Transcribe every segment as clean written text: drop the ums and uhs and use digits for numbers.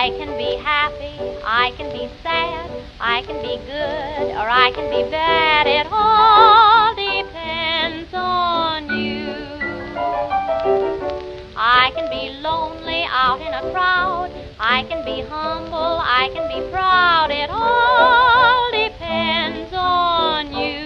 I can be happy, I can be sad, I can be good, or I can be bad. It all depends on you. I can be lonely out in a crowd, I can be humble, I can be proud. It all depends on you.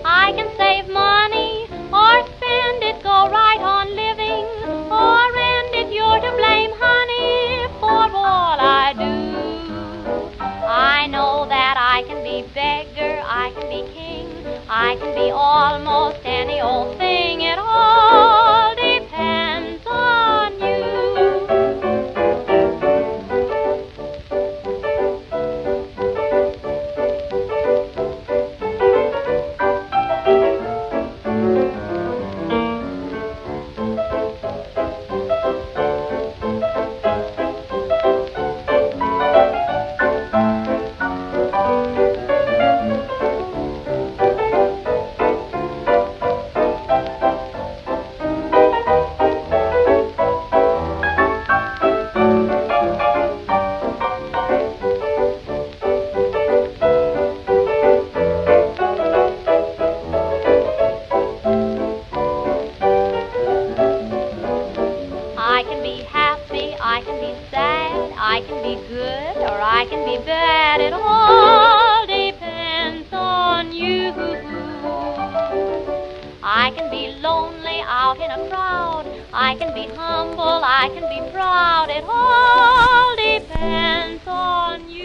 I can save money or spend it, go right on living, or end it. You're to blame, honey, for all I do. I know that I can be beggar, I can be king, I can be almost any old thing. It all depends on you. I can be happy, I can be sad, I can be good, or I can be bad. It all depends on you. I can be lonely out in a crowd, I can be humble, I can be proud. It all depends on you.